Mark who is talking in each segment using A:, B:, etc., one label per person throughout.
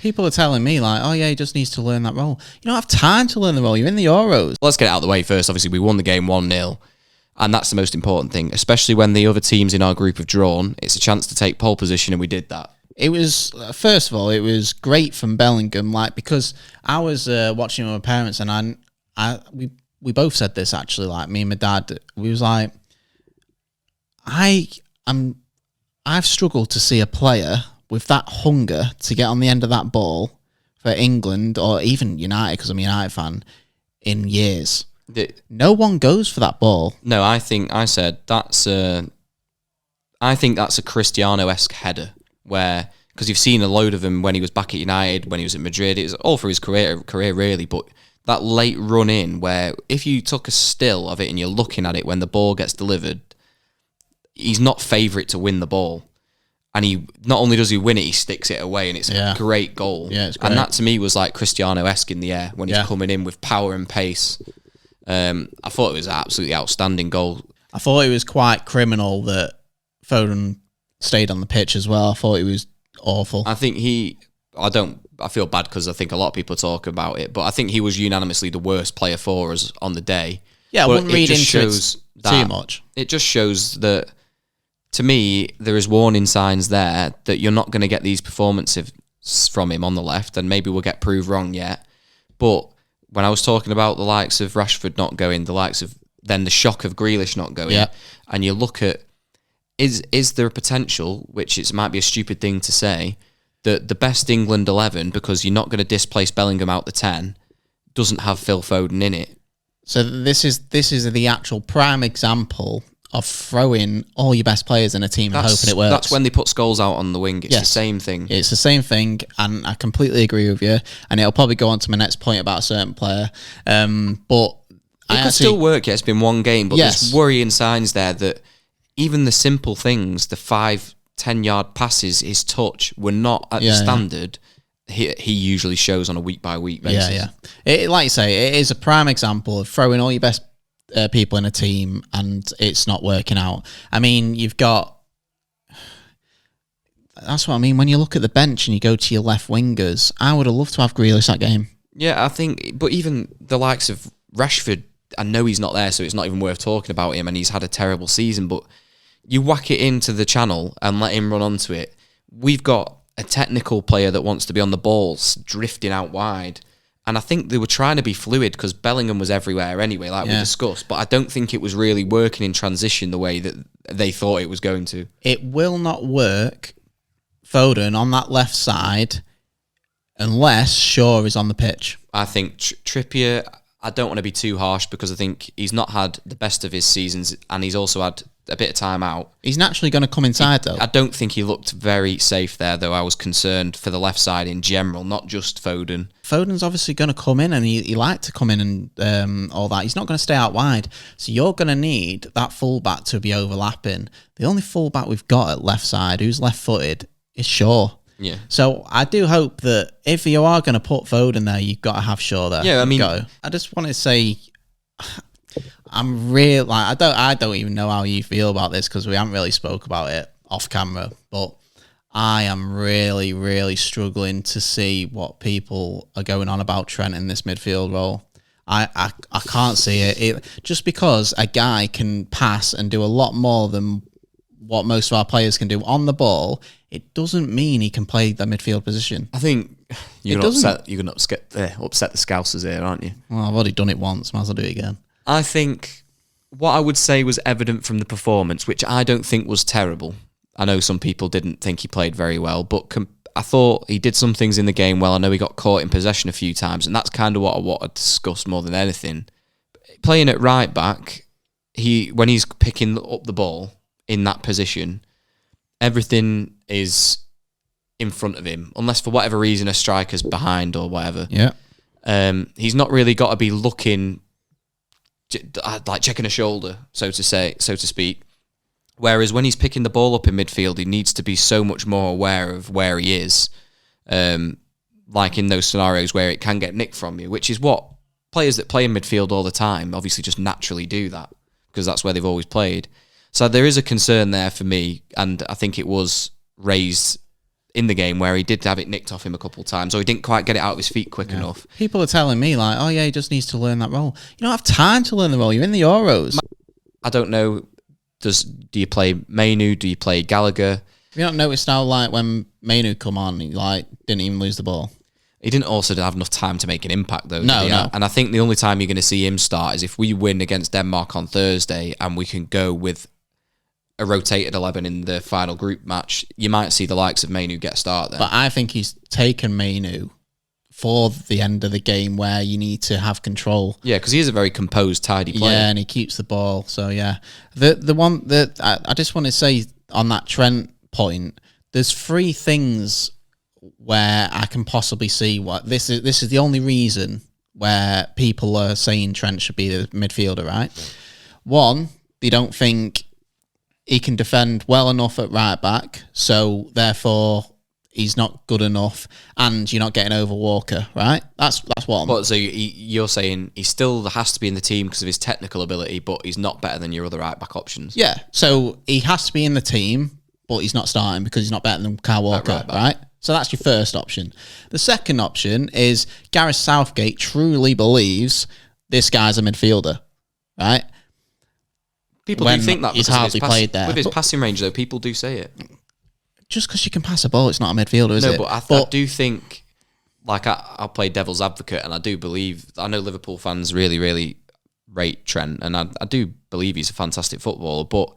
A: People are telling me, like, oh, yeah, he just needs to learn that role. You don't have time to learn the role. You're in the Euros.
B: Let's get it out of the way first. Obviously, we won the game 1-0, and that's the most important thing, especially when the other teams in our group have drawn. It's a chance to take pole position, and we did that.
A: It was, first of all, it was great from Bellingham, like, because I was watching with my parents, and we both said this, actually, like, me and my dad, we was like, I've struggled to see a player with that hunger to get on the end of that ball for England, or even United, because I'm a United fan, in years. No one goes for that ball.
B: No, I think that's a Cristiano-esque header, where, because you've seen a load of them when he was back at United, when he was at Madrid, it was all for his career really, but that late run in, where if you took a still of it and you're looking at it when the ball gets delivered, he's not favourite to win the ball. And he not only does he win it, he sticks it away, and it's a great goal.
A: Yeah, it's great.
B: And that to me was like Cristiano-esque in the air when he's coming in with power and pace. I thought it was an absolutely outstanding goal.
A: I thought it was quite criminal that Foden stayed on the pitch as well. I thought it was awful.
B: I think I feel bad because I think a lot of people talk about it, but I think he was unanimously the worst player for us on the day.
A: Yeah, I wouldn't read into it too much.
B: It just shows that, to me, there is warning signs there that you're not going to get these performances from him on the left, and maybe we'll get proved wrong yet. But when I was talking about the likes of Rashford not going, the likes of then the shock of Grealish not going, and you look at, is there a potential, which it might be a stupid thing to say, that the best England 11, because you're not going to displace Bellingham out the 10, doesn't have Phil Foden in it?
A: So this is the actual prime example of throwing all your best players in a team and hoping it works.
B: That's when they put Scholes out on the wing. It's the same thing.
A: It's the same thing, and I completely agree with you. And it'll probably go on to my next point about a certain player. But
B: it could still work. Yeah, it's been one game, but there's worrying signs there that even the simple things, the 5-10 yard passes, his touch, were not at the standard he usually shows on a week by week basis.
A: Like you say, it is a prime example of throwing all your best people in a team and it's not working out. I mean, that's what I mean. When you look at the bench and you go to your left wingers, I would have loved to have Grealish that game.
B: Yeah, I think, but even the likes of Rashford, I know he's not there, so it's not even worth talking about him, and he's had a terrible season, but you whack it into the channel and let him run onto it. We've got a technical player that wants to be on the balls, drifting out wide. And I think they were trying to be fluid because Bellingham was everywhere anyway, like we discussed. But I don't think it was really working in transition the way that they thought it was going to.
A: It will not work, Foden, on that left side unless Shaw is on the pitch.
B: I think Trippier, I don't want to be too harsh because I think he's not had the best of his seasons and he's also had a bit of time out.
A: He's naturally going to come inside, though.
B: I don't think he looked very safe there, though. I was concerned for the left side in general, not just Foden.
A: Foden's obviously going to come in, and he liked to come in and all that. He's not going to stay out wide. So you're going to need that fullback to be overlapping. The only fullback we've got at left side who's left-footed is Shaw.
B: Yeah.
A: So I do hope that if you are going to put Foden there, you've got to have Shaw there.
B: Yeah, I mean,
A: I just want to say, I'm real. Like I don't even know how you feel about this because we haven't really spoke about it off camera. But I am really, really struggling to see what people are going on about Trent in this midfield role. I can't see it. Just because a guy can pass and do a lot more than what most of our players can do on the ball, it doesn't mean he can play the midfield position.
B: I think you're going to upset the Scousers here, aren't you?
A: Well, I've already done it once. Might as well do it again.
B: I think what I would say was evident from the performance, which I don't think was terrible. I know some people didn't think he played very well, but I thought he did some things in the game well. I know he got caught in possession a few times, and that's kind of what I want to discuss more than anything. Playing at right back, when he's picking up the ball in that position, everything is in front of him, unless for whatever reason a striker's behind or whatever.
A: Yeah.
B: He's not really got to be looking like checking a shoulder, so to speak. Whereas when he's picking the ball up in midfield, he needs to be so much more aware of where he is, like in those scenarios where it can get nicked from you, which is what players that play in midfield all the time obviously just naturally do that because that's where they've always played. So there is a concern there for me, and I think it was raised in the game where he did have it nicked off him a couple of times, or he didn't quite get it out of his feet quick enough.
A: People are telling me like, oh yeah, he just needs to learn that role. You don't have time to learn the role. You're in the Euros.
B: I don't know. Do you play Mainu? Do you play Gallagher?
A: You don't notice now, like when Mainu come on, he like didn't even lose the ball.
B: He didn't also have enough time to make an impact, though.
A: No.
B: And I think the only time you're going to see him start is if we win against Denmark on Thursday and we can go with a rotated 11 in the final group match. You might see the likes of Mainu get a start then.
A: But I think he's taken Mainu for the end of the game where you need to have control.
B: Yeah, because he is a very composed, tidy player.
A: Yeah, and he keeps the ball. So yeah, the one that I just want to say on that Trent point, there's 3 things where I can possibly see what this is the only reason where people are saying Trent should be the midfielder, right? 1, they don't think he can defend well enough at right back, so therefore he's not good enough, and you're not getting over Walker, right? That's one.
B: But so you're saying he still has to be in the team because of his technical ability, but he's not better than your other right back options.
A: Yeah, so he has to be in the team, but he's not starting because he's not better than Kyle Walker, right? So that's your first option. The second option is Gareth Southgate truly believes this guy's a midfielder, right?
B: People do think that
A: he's hardly played there.
B: With his passing range, though, people do say it.
A: Just because you can pass a ball, it's not a midfielder, is it?
B: No, but I do think, like, I'll play devil's advocate, and I do believe, I know Liverpool fans really, really rate Trent, and I do believe he's a fantastic footballer, but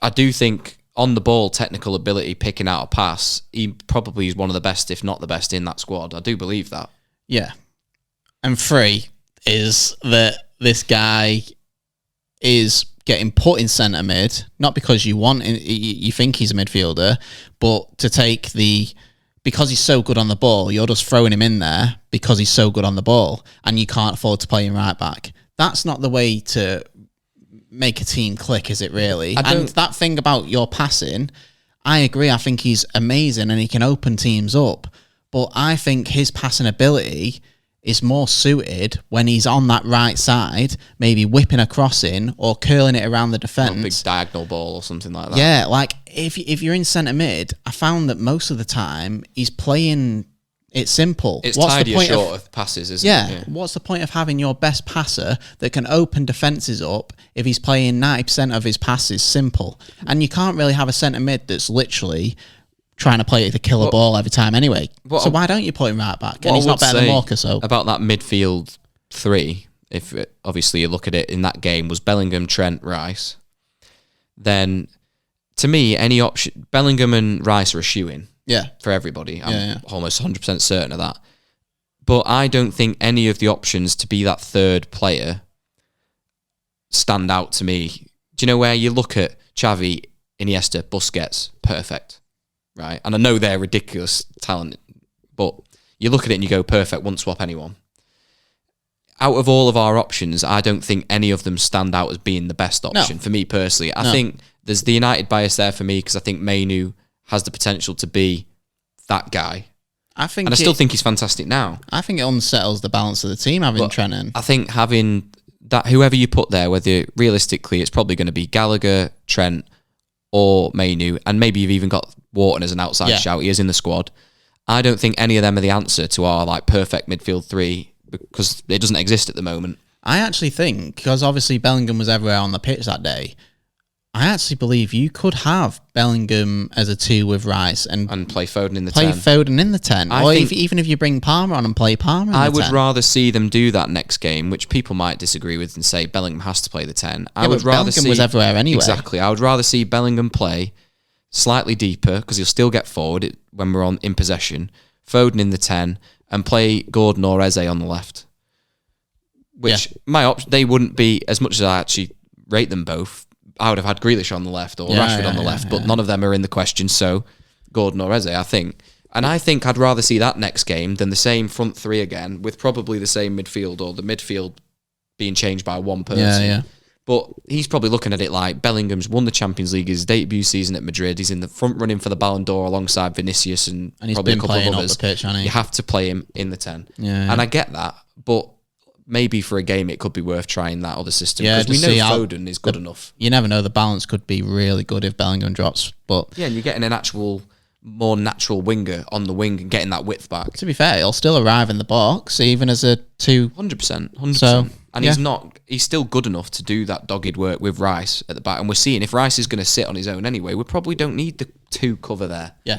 B: I do think on the ball, technical ability, picking out a pass, he probably is one of the best, if not the best, in that squad. I do believe that.
A: Yeah. And 3 is that this guy is getting put in centre mid, not because you think he's a midfielder, but to take because he's so good on the ball, you're just throwing him in there because he's so good on the ball, and you can't afford to play him right back. That's not the way to make a team click, is it really? And that thing about your passing, I agree. I think he's amazing and he can open teams up, but I think his passing ability is more suited when he's on that right side, maybe whipping a crossing or curling it around the defence.
B: A big diagonal ball or something like that.
A: Yeah, like if you're in centre mid, I found that most of the time he's playing it simple.
B: It's tidier short of passes, isn't it?
A: Yeah. What's the point of having your best passer that can open defences up if he's playing 90% of his passes simple? And you can't really have a centre mid that's literally trying to play the killer ball every time anyway. So why don't you put him right back? And he's not better than Walker, so...
B: About that midfield 3, if obviously you look at it in that game, was Bellingham, Trent, Rice. Then, to me, any option... Bellingham and Rice are a shoo-in.
A: Yeah.
B: For everybody. I'm almost 100% certain of that. But I don't think any of the options to be that third player stand out to me. Do you know where you look at Xavi, Iniesta, Busquets? Perfect. Right? And I know they're ridiculous talent, but you look at it and you go, perfect, won't swap anyone. Out of all of our options, I don't think any of them stand out as being the best option for me personally. I think there's the United bias there for me because I think Mainu has the potential to be that guy. I still think he's fantastic now.
A: I think it unsettles the balance of the team having Trent in.
B: I think having that, whoever you put there, whether realistically it's probably going to be Gallagher, Trent, or Mainu, and maybe you've even got Wharton as an outside shout. He is in the squad. I don't think any of them are the answer to our perfect midfield 3 because it doesn't exist at the moment.
A: I actually think, because obviously Bellingham was everywhere on the pitch that day, I actually believe you could have Bellingham as a 2 with Rice and
B: play Foden in the 10.
A: Play Foden in the 10. Or even if you bring Palmer on and play Palmer in the 10.
B: I would rather see them do that next game, which people might disagree with and say Bellingham has to play the 10. I would rather
A: Bellingham was everywhere anyway.
B: Exactly. I would rather see Bellingham play slightly deeper because he'll still get forward when we're in possession, Foden in the 10, and play Gordon or Eze on the left. Which they wouldn't be, as much as I actually rate them both, I would have had Grealish on the left or Rashford on the left, but none of them are in the question, so Gordon or Eze, I think. And I think I'd rather see that next game than the same front 3 again, with probably the same midfield or the midfield being changed by one person.
A: Yeah.
B: But he's probably looking at it like Bellingham's won the Champions League, his debut season at Madrid. He's in the front running for the Ballon d'Or alongside Vinicius and
A: he's
B: probably
A: been
B: a couple
A: playing
B: of others.
A: Up the pitch, hasn't he?
B: You have to play him in the 10.
A: Yeah.
B: And I get that, but maybe for a game it could be worth trying that other system.
A: Yeah,
B: because we know Foden is good enough.
A: You never know, the balance could be really good if Bellingham drops. But
B: yeah, and you're getting an actual more natural winger on the wing and getting that width back.
A: To be fair, he'll still arrive in the box even as a 2.
B: 100%.
A: So,
B: and he's still good enough to do that dogged work with Rice at the back. And we're seeing if Rice is going to sit on his own anyway, we probably don't need the 2 cover there.
A: Yeah.